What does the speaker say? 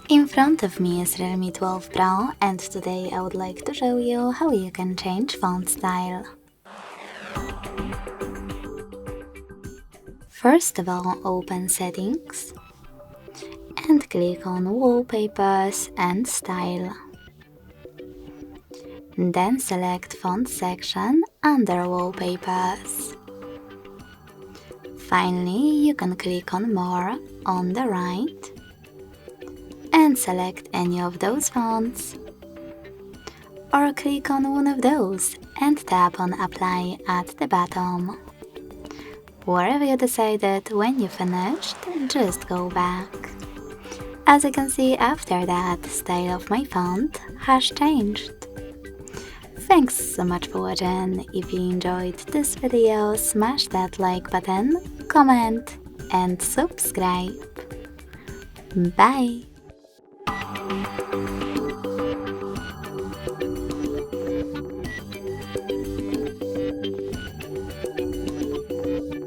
In front of me is Realme 12 Pro, and today I would like to show you how you can change font style. First of all, open Settings and click on Wallpapers and Style. Then select Font section under Wallpapers. Finally, you can click on More on the right and select any of those fonts, or click on one of those and tap on Apply at the bottom. Wherever you decided when you finished, just go back. As you can see, after that, the style of my font has changed. Thanks so much for watching. If you enjoyed this video, smash that like button, comment and subscribe. Bye!